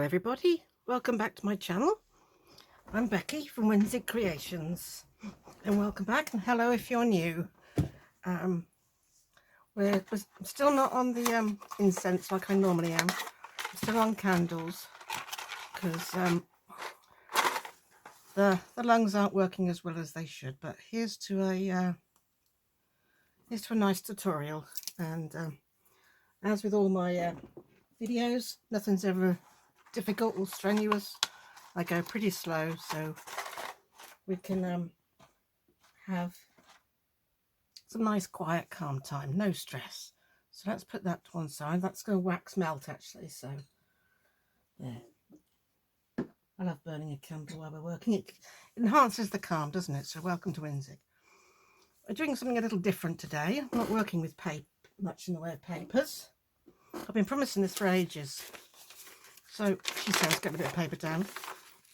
Hello everybody, welcome back to my channel. I'm Becky from Whinsig Creations and welcome back, and hello if you're new. We're still not on the incense like I normally am. I'm still on candles because the lungs aren't working as well as they should. But here's to a nice tutorial, and as with all my videos, nothing's ever difficult or strenuous. I go pretty slow so we can have some nice quiet calm time, no stress. So let's put that to one side. That's going to wax melt actually, so there. I love burning a candle while we're working. It enhances the calm, doesn't it? So welcome to Whinsig. We're doing something a little different today. I'm not working with much in the way of papers. I've been promising this for ages. So she says, get a bit of paper down.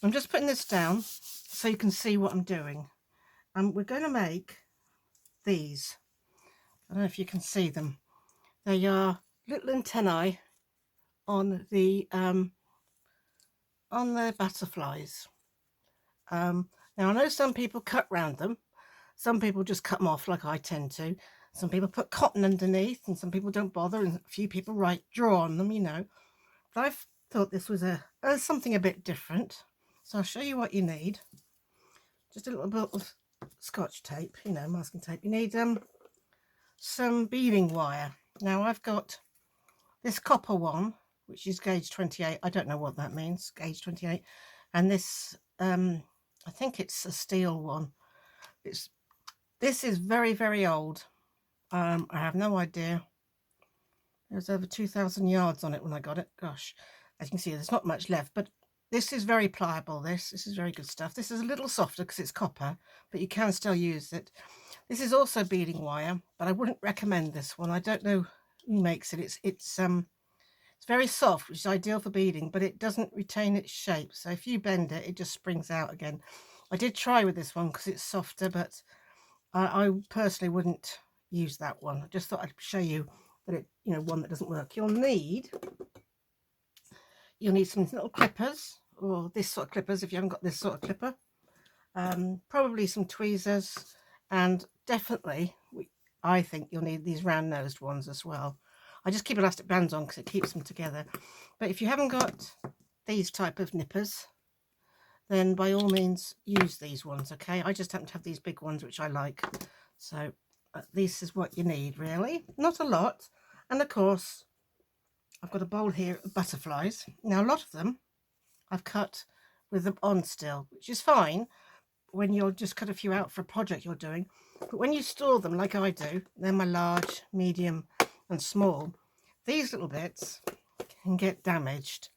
I'm just putting this down so you can see what I'm doing. And we're going to make these. I don't know if you can see them. They are little antennae on the butterflies. Now I know some people cut round them. Some people just cut them off like I tend to. Some people put cotton underneath, and some people don't bother, and a few people draw on them, you know. But I've thought this was something a bit different. So I'll show you what you need. Just a little bit of Scotch tape, you know, masking tape. You need some beading wire. Now I've got this copper one, which is gauge 28. I don't know what that means, gauge 28. And this, I think it's a steel one. This is very, very old. I have no idea. There's over 2,000 yards on it when I got it. Gosh, as you can see, there's not much left, but this is very pliable. This is very good stuff. This is a little softer because it's copper, but you can still use it. This is also beading wire, but I wouldn't recommend this one. I don't know who makes it. It's very soft, which is ideal for beading, but it doesn't retain its shape. So if you bend it, it just springs out again. I did try with this one because it's softer, but I personally wouldn't use that one. I just thought I'd show you that one that doesn't work. You'll need some little clippers, or this sort of clippers if you haven't got this sort of clipper. Probably some tweezers, and definitely I think you'll need these round-nosed ones as well. I just keep elastic bands on because it keeps them together. But if you haven't got these type of nippers, then by all means use these ones, okay? I just happen to have these big ones, which I like. So this is what you need, really. Not a lot. And of course, I've got a bowl here of butterflies. Now, a lot of them I've cut with them on still, which is fine when you'll just cut a few out for a project you're doing. But when you store them like I do, they're my large, medium and small, these little bits can get damaged.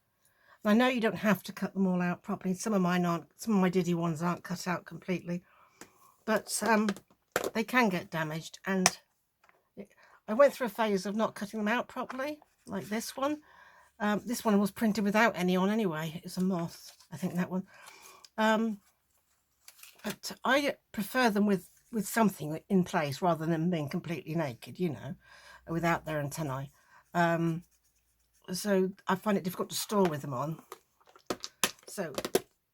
And I know you don't have to cut them all out properly. Some of mine aren't, some of my Diddy ones aren't cut out completely, but they can get damaged. And I went through a phase of not cutting them out properly, like this one. This one was printed without any on anyway. It's a moth, I think, that one. But I prefer them with something in place rather than being completely naked, you know, without their antennae. So I find it difficult to store with them on. So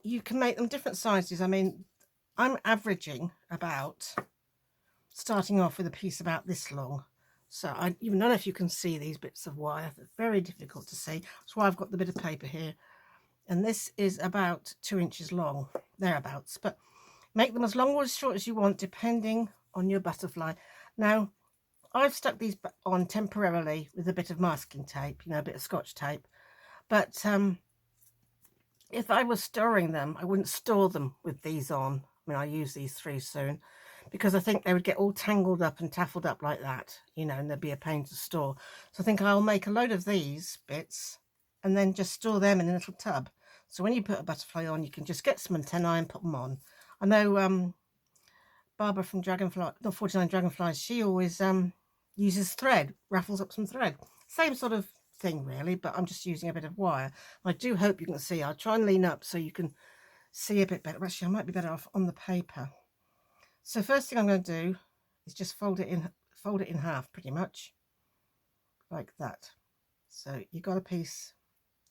you can make them different sizes. I mean, I'm averaging about, starting off with a piece about this long. So I even don't know if you can see these bits of wire. They're very difficult to see. That's why I've got the bit of paper here. And this is about 2 inches long, thereabouts. But make them as long or as short as you want, depending on your butterfly. Now, I've stuck these on temporarily with a bit of masking tape, you know, a bit of Scotch tape. But if I was storing them, I wouldn't store them with these on. I mean, I use these 3 soon, because I think they would get all tangled up and taffled up like that, you know, and they'd be a pain to store. So I think I'll make a load of these bits and then just store them in a little tub. So when you put a butterfly on, you can just get some antennae and put them on. I know Barbara from 49 Dragonflies, she always uses thread, raffles up some thread. Same sort of thing really, but I'm just using a bit of wire. I do hope you can see. I'll try and lean up so you can see a bit better. Actually, I might be better off on the paper. So first thing I'm going to do is just fold it in half, pretty much like that. So you got a piece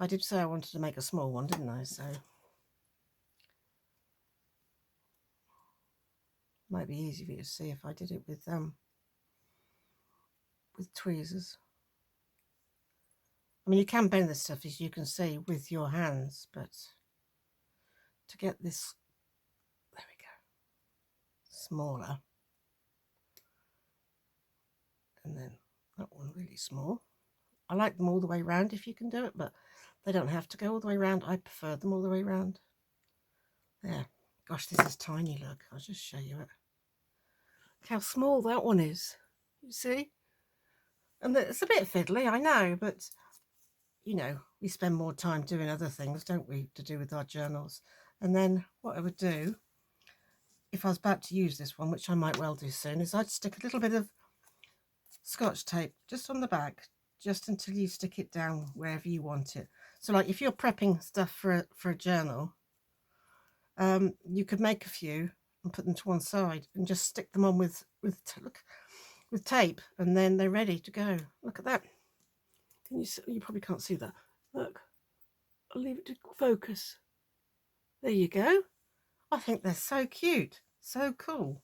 I did say I wanted to make a small one, didn't I? So might be easy for you to see if I did it with tweezers. I mean, you can bend this stuff, as you can see, with your hands, but to get this, there we go, smaller, and then that one really small. I like them all the way around if you can do it, but they don't have to go all the way around. I prefer them all the way around. There. Gosh, this is tiny, look. I'll just show you it. Look how small that one is. You see? And it's a bit fiddly, I know, but, you know, we spend more time doing other things, don't we, to do with our journals. And then what I would do, if I was about to use this one, which I might well do soon, is I'd stick a little bit of Scotch tape just on the back, just until you stick it down wherever you want it. So like if you're prepping stuff for a journal, you could make a few and put them to one side and just stick them on with tape, and then they're ready to go. Look at that. Can you see? You probably can't see that. Look, I'll leave it to focus. There you go. I think they're so cute, so cool.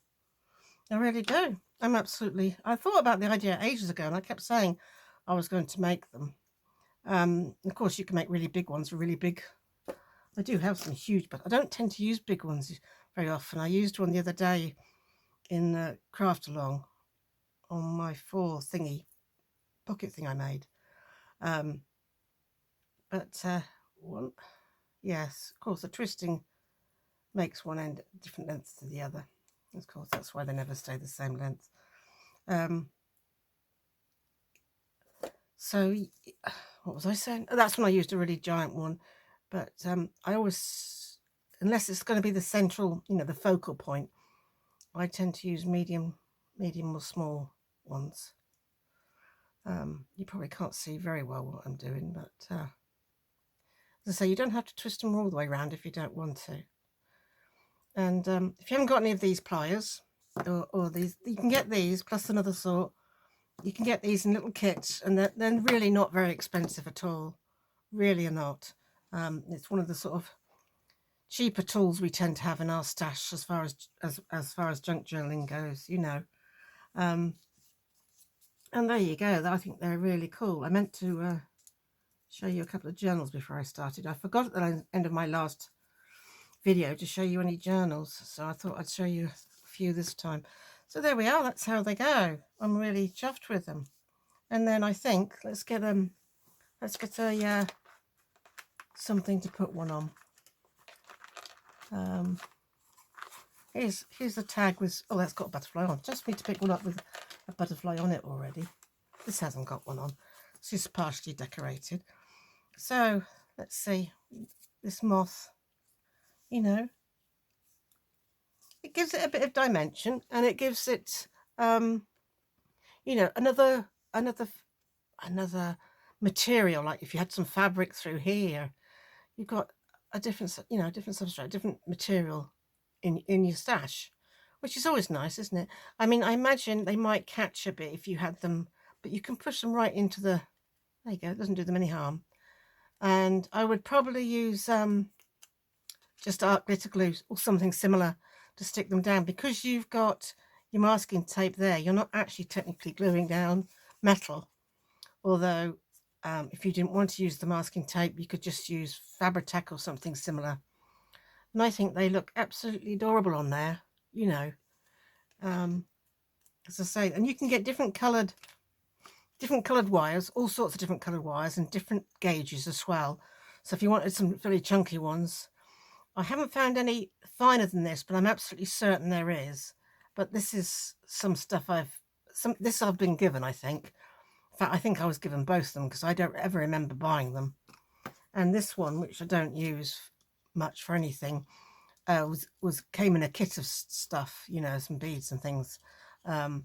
I really do. I thought about the idea ages ago, and I kept saying I was going to make them. Of course, you can make really big ones, really big. I do have some huge, but I don't tend to use big ones very often. I used one the other day in Craft Along on my 4 thingy pocket thing I made. One, yes, of course, the twisting makes one end different lengths to the other. Of course, that's why they never stay the same length. So what was I saying? Oh, that's when I used a really giant one. But I always, unless it's going to be the central, you know, the focal point, I tend to use medium or small ones. You probably can't see very well what I'm doing, but as I say, you don't have to twist them all the way around if you don't want to. And if you haven't got any of these pliers, or these, you can get these plus another sort. You can get these in little kits, and they're really not very expensive at all. Really are not. It's one of the sort of cheaper tools we tend to have in our stash as far as junk journaling goes, you know. And there you go. I think they're really cool. I meant to show you a couple of journals before I started. I forgot at the end of my last video to show you any journals, so I thought I'd show you a few this time. So there we are. That's how they go. I'm really chuffed with them. And then I think let's get a something to put one on. Here's the tag with, oh, that's got a butterfly on. Just need to pick one up with a butterfly on it already. This hasn't got one on. It's just partially decorated. So let's see, this moth, you know, it gives it a bit of dimension, and it gives it, you know, another material. Like if you had some fabric through here, you've got a different, you know, different substrate, different material in your stash, which is always nice, isn't it? I mean, I imagine they might catch a bit if you had them, but you can push them right into the, there you go, it doesn't do them any harm. And I would probably use just art glitter glue or something similar to stick them down, because you've got your masking tape there. You're not actually technically gluing down metal, although if you didn't want to use the masking tape, you could just use Fabri-Tac or something similar. And I think they look absolutely adorable on there, you know. As I say, and you can get different coloured wires, all sorts of different coloured wires, and different gauges as well. So if you wanted some really chunky ones, I haven't found any finer than this, but I'm absolutely certain there is. But this is some stuff this I've been given, I think. In fact, I think I was given both of them, because I don't ever remember buying them. And this one, which I don't use much for anything, came in a kit of stuff, you know, some beads and things. And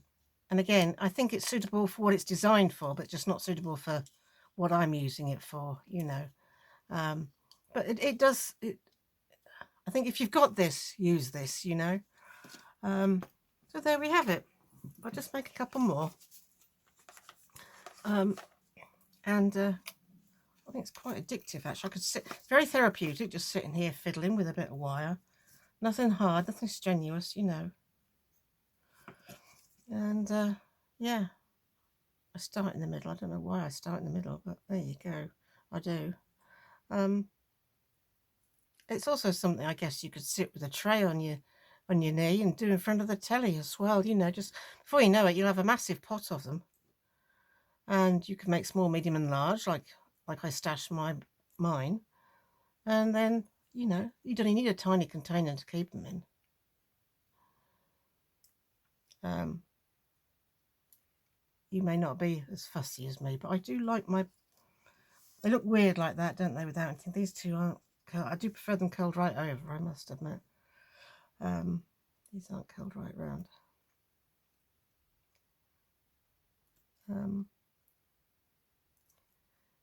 again, I think it's suitable for what it's designed for, but just not suitable for what I'm using it for, you know. But it does. I think if you've got this, use this, you know. So there we have it. I'll just make a couple more. I think it's quite addictive, actually. I could sit, very therapeutic, just sitting here fiddling with a bit of wire. Nothing hard, nothing strenuous, you know. And yeah, I start in the middle. I don't know why I start in the middle, but there you go. I do. It's also something, I guess, you could sit with a tray on your knee and do in front of the telly as well. You know, just before you know it, you'll have a massive pot of them. And you can make small, medium, and large, like I stash mine. And then, you know, you don't need a tiny container to keep them in. You may not be as fussy as me, but I do like my... They look weird like that, don't they, without anything? These two aren't curled. I do prefer them curled right over, I must admit. These aren't curled right round.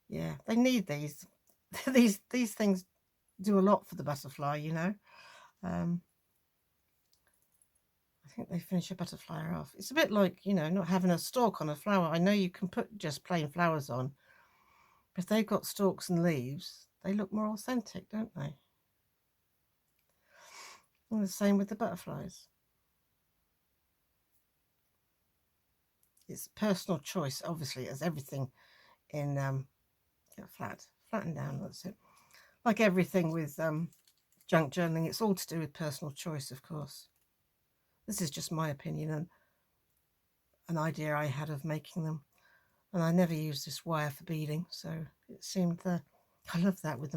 Yeah, they need these. these things do a lot for the butterfly, you know. I think they finish a butterfly off. It's a bit like, you know, not having a stalk on a flower. I know you can put just plain flowers on, but if they've got stalks and leaves, they look more authentic, don't they? And the same with the butterflies. It's personal choice, obviously, as everything in flatten down, that's it. Like everything with junk journaling, it's all to do with personal choice, of course. This is just my opinion and an idea I had of making them. And I never used this wire for beading, so it seemed I love that with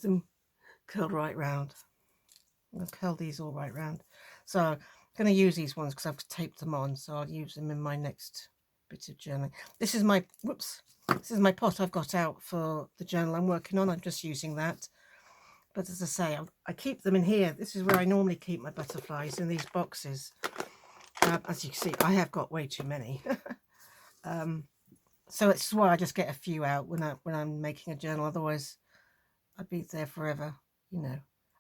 them curled right round. I've curled these all right round. So I'm going to use these ones because I've taped them on, so I'll use them in my next bit of journaling. This is my, this is my pot I've got out for the journal I'm working on. I'm just using that. But as I say, I keep them in here. This is where I normally keep my butterflies, in these boxes. As you can see, I have got way too many. So it's why I just get a few out when I'm making a journal. Otherwise, I'd be there forever, you know.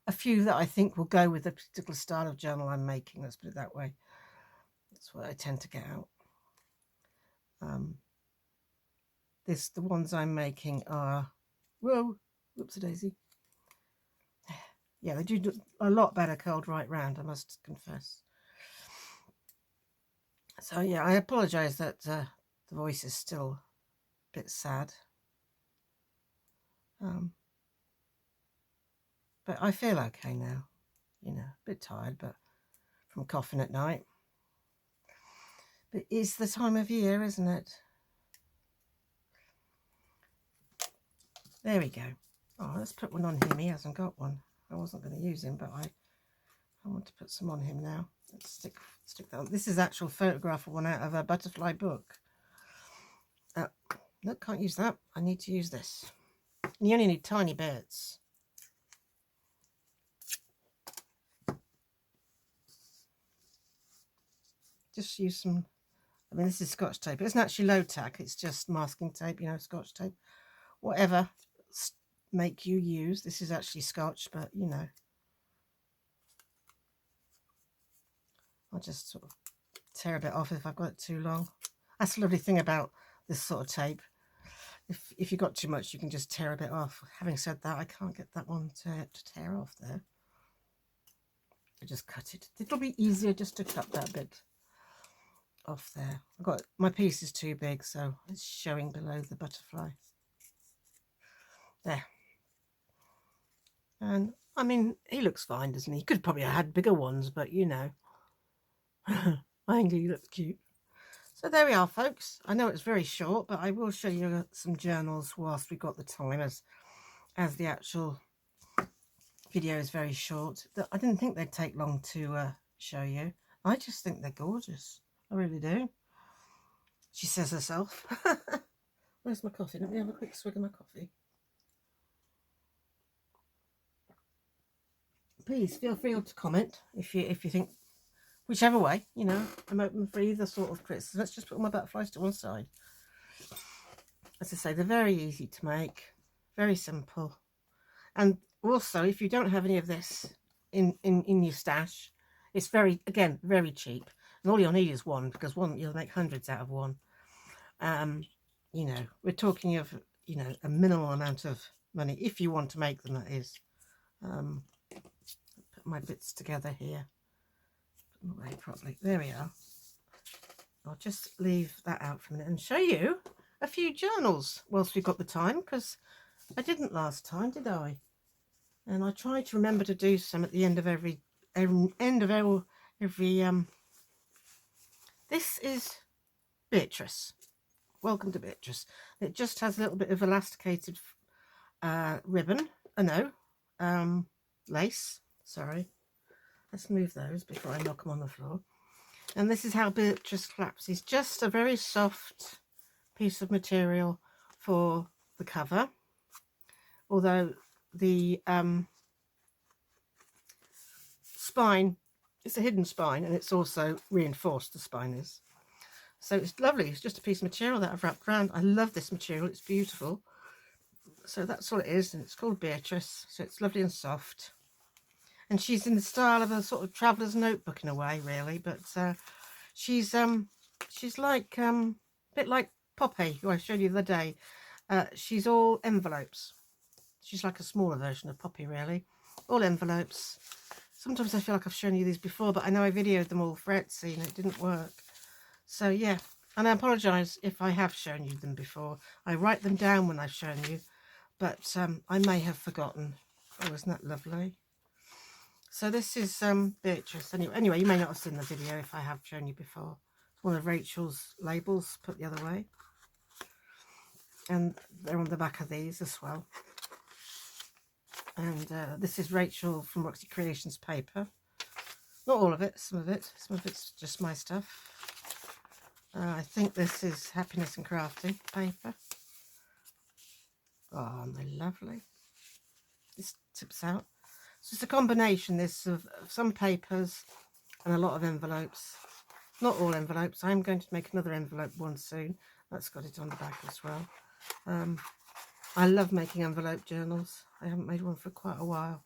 A few that I think will go with the particular style of journal I'm making. Let's put it that way. That's what I tend to get out. The ones I'm making are, whoa, whoopsie-daisy. Yeah, they do a lot better curled right round, I must confess. So yeah, I apologise that the voice is still a bit sad. But I feel okay now. You know, a bit tired, but from coughing at night. But it's the time of year, isn't it? There we go. Oh, let's put one on him. He hasn't got one. I wasn't going to use him, but I want to put some on him now. Let's stick that on. This is actual photograph of one out of a butterfly book. No, can't use that. I need to use this. And you only need tiny bits. Just use some, I mean, this is Scotch tape. It's not actually low tack. It's just masking tape, you know, Scotch tape. Whatever make you use. This is actually Scotch, but, you know. I'll just sort of tear a bit off if I've got it too long. That's the lovely thing about this sort of tape. If you got too much, you can just tear a bit off. Having said that, I can't get that one to tear off there. I just cut it. It'll be easier just to cut that bit off there. I've got, my piece is too big, so it's showing below the butterfly. There. And I mean, he looks fine, doesn't he? He could probably have had bigger ones, but you know. I think he looks cute. So there we are, folks. I know it's very short, but I will show you some journals whilst we've got the time, as the actual video is very short. I didn't think they'd take long to show you. I just think they're gorgeous. I really do. She says herself. Where's my coffee? Let me have a quick swig of my coffee. Please feel free to comment if you think, whichever way, you know, I'm open for either sort of criticism. Let's just put all my butterflies to one side. As I say, they're very easy to make, very simple. And also, if you don't have any of this in your stash, it's very cheap. And all you'll need is one, because one, you'll make hundreds out of one. You know, we're talking of you know, a minimal amount of money, if you want to make them, that is. Put my bits together here. Put them away properly. There we are. I'll just leave that out for a minute and show you a few journals whilst we've got the time, because I didn't last time, did I? And I try to remember to do some at the end of every this is Beatrice. Welcome to Beatrice. It just has a little bit of elasticated ribbon. Lace. Sorry. Let's move those before I knock them on the floor. And this is how Beatrice flaps. It's just a very soft piece of material for the cover, although the spine, it's a hidden spine, and it's also reinforced, the spine is. So it's lovely. It's just a piece of material that I've wrapped around. I love this material. It's beautiful. So that's all it is, and it's called Beatrice. So it's lovely and soft. And she's in the style of a sort of traveller's notebook in a way, really. But she's like a bit like Poppy, who I showed you the other day. She's all envelopes. She's like a smaller version of Poppy, really. All envelopes. Sometimes I feel like I've shown you these before, but I know I videoed them all for Etsy and it didn't work. So yeah, and I apologise if I have shown you them before. I write them down when I've shown you, but I may have forgotten. Oh, isn't that lovely? So this is Beatrice. Anyway, you may not have seen the video if I have shown you before. It's one of Rachel's labels put the other way. And they're on the back of these as well. And this is Rachel from Roxy Creations paper. Not all of it, some of it. Some of it's just my stuff. I think this is Happiness and Crafting paper. Oh, they're lovely. This tips out. So it's a combination this of some papers and a lot of envelopes. Not all envelopes. I'm going to make another envelope one soon. That's got it on the back as well. I love making envelope journals. I haven't made one for quite a while.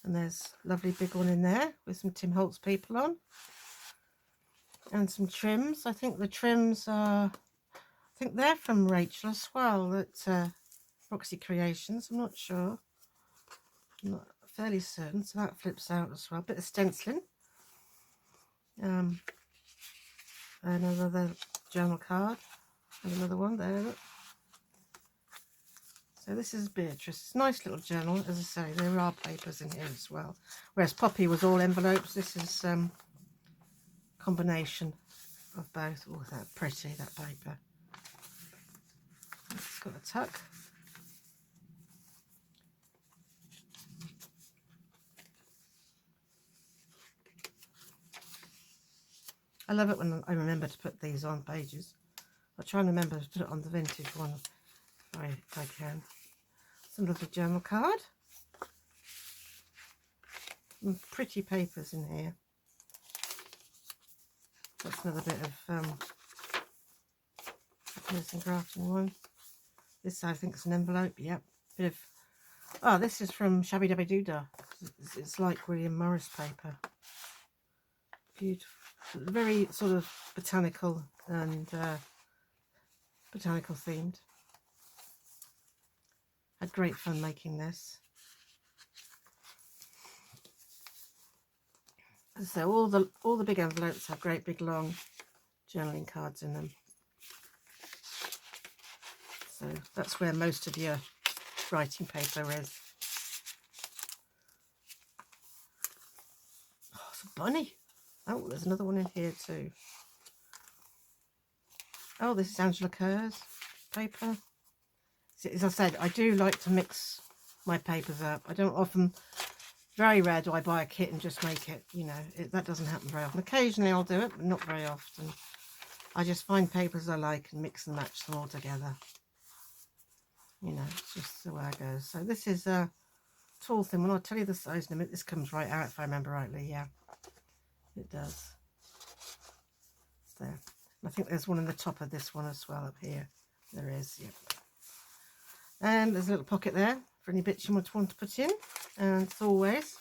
And there's a lovely big one in there with some Tim Holtz people on. And some trims. I think the trims are, I think they're from Rachel as well at Roxy Creations. I'm not sure. I'm not fairly certain. So that flips out as well. A bit of stenciling. Another journal card. And another one there. Look. So this is Beatrice. It's a nice little journal. As I say, there are papers in here as well. Whereas Poppy was all envelopes. This is combination of both. Oh, that's pretty, that paper. It's got a tuck. I love it when I remember to put these on pages. I'll try and remember to put it on the vintage one if I can. Some lovely journal card. Some pretty papers in here. That's another bit of Happiness and Crafting one. This I think is an envelope. Yep. Bit of. Oh, this is from Shabby Dabby Doodah. It's like William Morris paper. Beautiful. Very sort of botanical and botanical themed. Had great fun making this. So all the big envelopes have great big long journaling cards in them. So that's where most of your writing paper is. Oh, it's a bunny. Oh, there's another one in here too. Oh, this is Angela Kerr's paper. As I said, I do like to mix my papers up. I don't often, very rare do I buy a kit and just make it, you know, that doesn't happen very often. Occasionally I'll do it, but not very often. I just find papers I like and mix and match them all together. You know, it's just the way it goes. So this is a tall thin one. I'll tell you the size in a minute. This comes right out if I remember rightly. Yeah, it does. It's there. And I think there's one in the top of this one as well up here. There is, yep. And there's a little pocket there for any bits you might want to put in. And as always,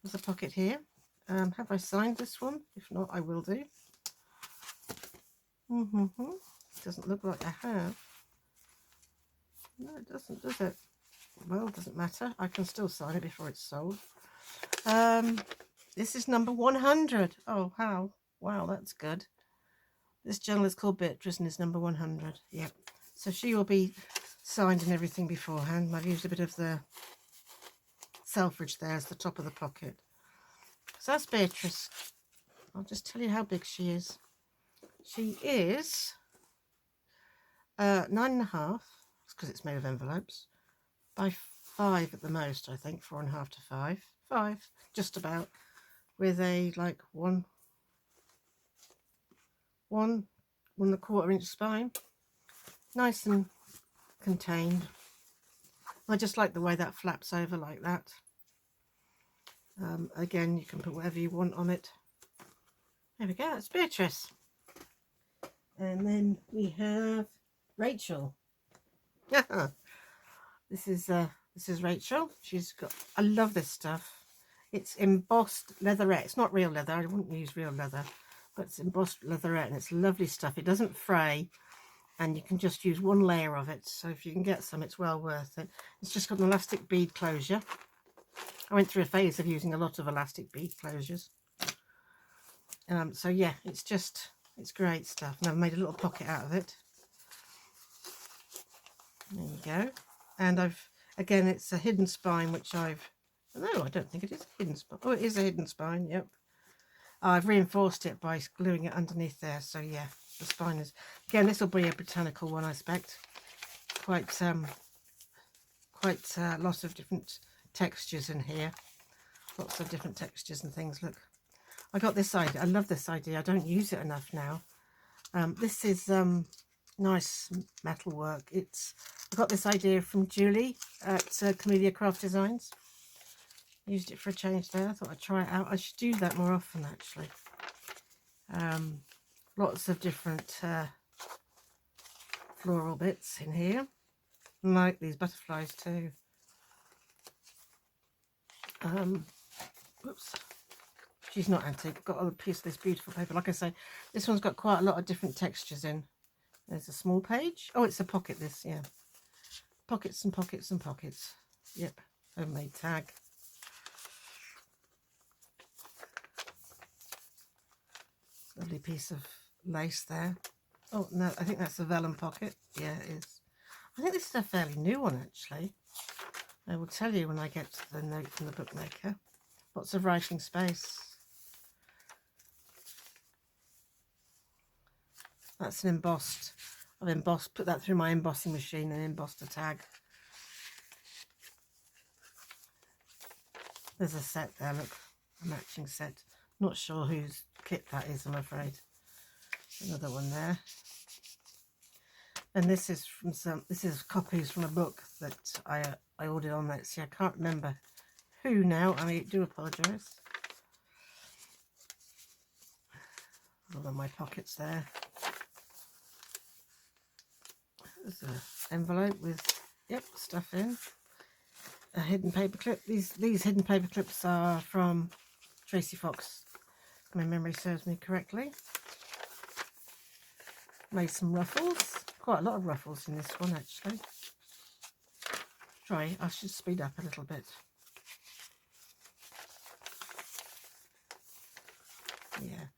there's a pocket here. Have I signed this one? If not, I will do. Doesn't look like I have. No, it doesn't, does it? Well, it doesn't matter. I can still sign it before it's sold. This is number 100. Oh, how? Wow, that's good. This journal is called Beatrice and is number 100. Yep. So she will be signed and everything beforehand. I've used a bit of the Selfridge there as the top of the pocket. So that's Beatrice. I'll just tell you how big she is. She is 9.5, because it's made of envelopes, by 5 at the most, I think. 4.5 to 5. 5, just about, with a like 1.25 inch spine. Nice and contained. I just like the way that flaps over like that. Again, you can put whatever you want on it. There we go, that's Beatrice. And then we have Rachel. This is Rachel. She's got, I love this stuff. It's embossed leatherette. It's not real leather. I wouldn't use real leather, but it's embossed leatherette and it's lovely stuff. It doesn't fray and you can just use one layer of it. So if you can get some, it's well worth it. It's just got an elastic bead closure. I went through a phase of using a lot of elastic bead closures. So yeah, it's great stuff. And I've made a little pocket out of it. There you go. And again, it's a hidden spine, which no, I don't think it is a hidden spine. Oh, it is a hidden spine, yep. I've reinforced it by gluing it underneath there. So yeah, the spine is, again, this will be a botanical one, I expect. Quite lots of different textures in here. Lots of different textures and things. Look, I got this idea. I love this idea. I don't use it enough now. This is nice metal work. I got this idea from Julie at Camellia Craft Designs. Used it for a change there. I thought I'd try it out. I should do that more often, actually. Lots of different floral bits in here. I like these butterflies too. Whoops. She's not antique. I've got a piece of this beautiful paper. Like I say, this one's got quite a lot of different textures in. There's a small page. Oh, it's a pocket, this, yeah. Pockets and pockets and pockets. Yep, homemade tag. Lovely piece of lace there. Oh, no, I think that's a vellum pocket. Yeah, it is. I think this is a fairly new one, actually. I will tell you when I get to the note from the bookmaker. Lots of writing space. That's an embossed. I've embossed, put that through my embossing machine and embossed a tag. There's a set there, look, a matching set. Not sure whose kit that is, I'm afraid. Another one there. And this is copies from a book that I ordered on Etsy. I can't remember who now. I do apologise. All of my pockets there. There's an envelope with, yep, stuff in. A hidden paper clip. These hidden paper clips are from Tracy Fox, if my memory serves me correctly. Made some ruffles. Quite a lot of ruffles in this one, actually. I should speed up a little bit. Yeah.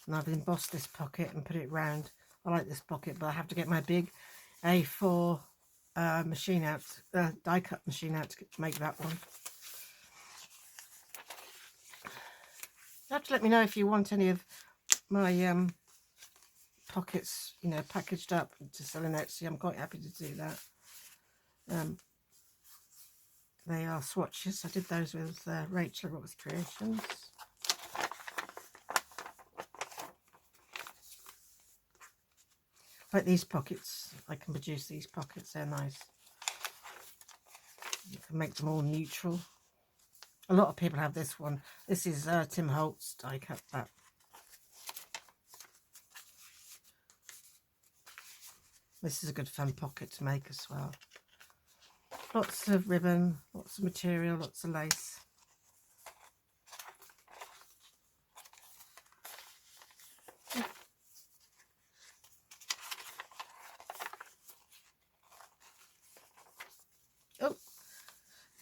And I've embossed this pocket and put it round. I like this pocket, but I have to get my big A4 machine out, die cut machine out to make that one. You have to let me know if you want any of my pockets, you know, packaged up to sell in Etsy. I'm quite happy to do that. They are swatches. I did those with Rachel at Rock's Creations. Like these pockets, I can produce these pockets, they're nice. You can make them all neutral. A lot of people have this one. This is Tim Holtz die cut that. This is a good fun pocket to make as well. Lots of ribbon, lots of material, lots of lace.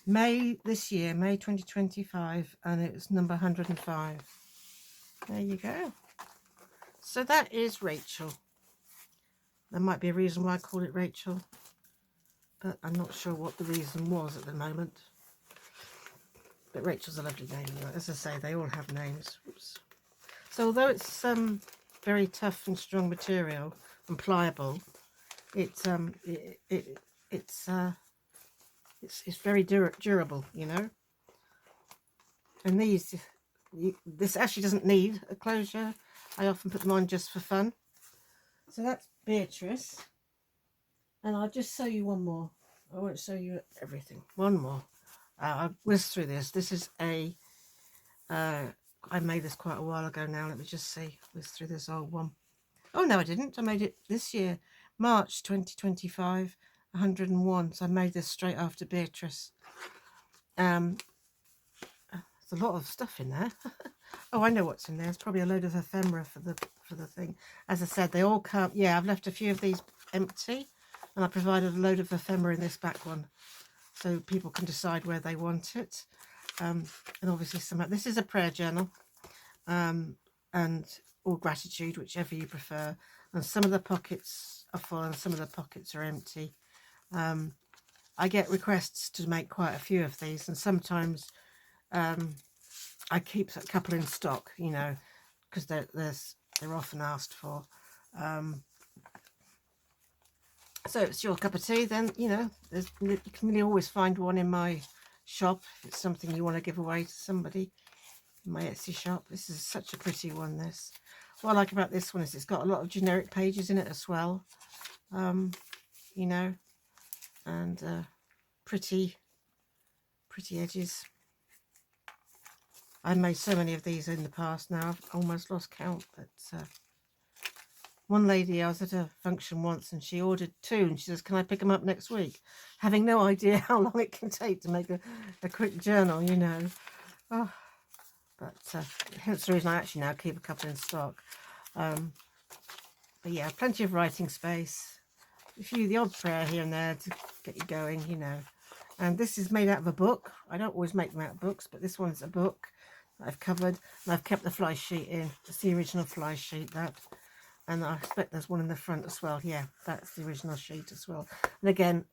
May this year, May 2025, and it's number 105. There you go. So that is Rachel. There might be a reason why I call it Rachel, but I'm not sure what the reason was at the moment. But Rachel's a lovely name. As I say, they all have names. Oops. So although it's very tough and strong material and pliable, it's very durable, you know. And this actually doesn't need a closure. I often put them on just for fun. So that's Beatrice. And I'll just show you one more. I won't show you everything. One more. I whizzed through this. This is a, I made this quite a while ago now. Let me just see. Whiz through this old one. Oh, no, I didn't. I made it this year, March 2025, 101. So I made this straight after Beatrice. There's a lot of stuff in there. Oh, I know what's in there. It's probably a load of ephemera for the thing. As I said, they all come. Yeah, I've left a few of these empty, and I provided a load of ephemera in this back one, so people can decide where they want it. And obviously this is a prayer journal, and or gratitude, whichever you prefer. And some of the pockets are full and some of the pockets are empty. I get requests to make quite a few of these, and sometimes I keep a couple in stock, you know, because they're often asked for. So if it's your cup of tea, then, you know, you can really always find one in my shop if it's something you want to give away to somebody in my Etsy shop. This is such a pretty one, this. What I like about this one is it's got a lot of generic pages in it as well, you know, and pretty edges. I've made so many of these in the past now, I've almost lost count, but one lady, I was at a function once and she ordered 2 and she says, can I pick them up next week? Having no idea how long it can take to make a quick journal, you know. Oh, but hence the reason I actually now keep a couple in stock. But yeah, plenty of writing space. The odd prayer here and there to get you going, you know. And this is made out of a book. I don't always make them out of books, but this one's a book that I've covered. And I've kept the fly sheet in. It's the original fly sheet, that. And I expect there's one in the front as well. Yeah, that's the original sheet as well. And again,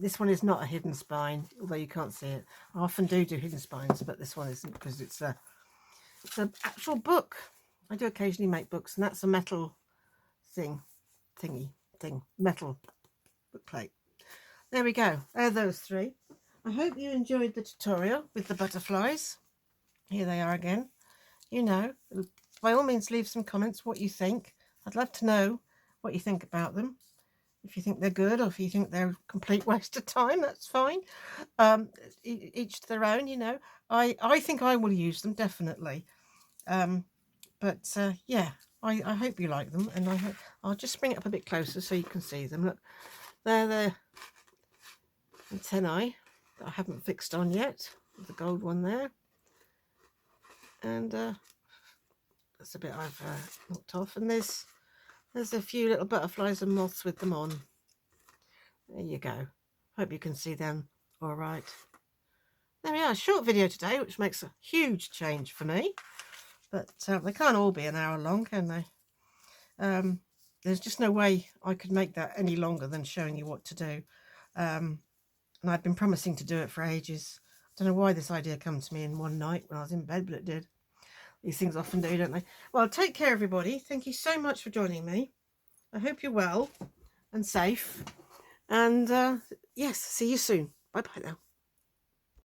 this one is not a hidden spine, although you can't see it. I often do hidden spines, but this one isn't because it's an actual book. I do occasionally make books, and that's a metal thing, metal book plate. There we go. There are those 3. I hope you enjoyed the tutorial with the butterflies. Here they are again. You know, by all means, leave some comments what you think. I'd love to know what you think about them. If you think they're good or if you think they're a complete waste of time, that's fine. Each to their own, you know. I think I will use them, definitely. Yeah, I hope you like them. And I'll just bring it up a bit closer so you can see them. Look, they're the antennae that I haven't fixed on yet. The gold one there. And that's a bit I've knocked off. And there's a few little butterflies and moths with them on. There you go. Hope you can see them all right. There we are, a short video today, which makes a huge change for me. But they can't all be an hour long, can they? There's just no way I could make that any longer than showing you what to do. And I've been promising to do it for ages. I don't know why this idea came to me in one night when I was in bed, but it did. These things often do, don't they? Well, take care, everybody. Thank you so much for joining me. I hope you're well and safe. And yes, see you soon. Bye-bye now.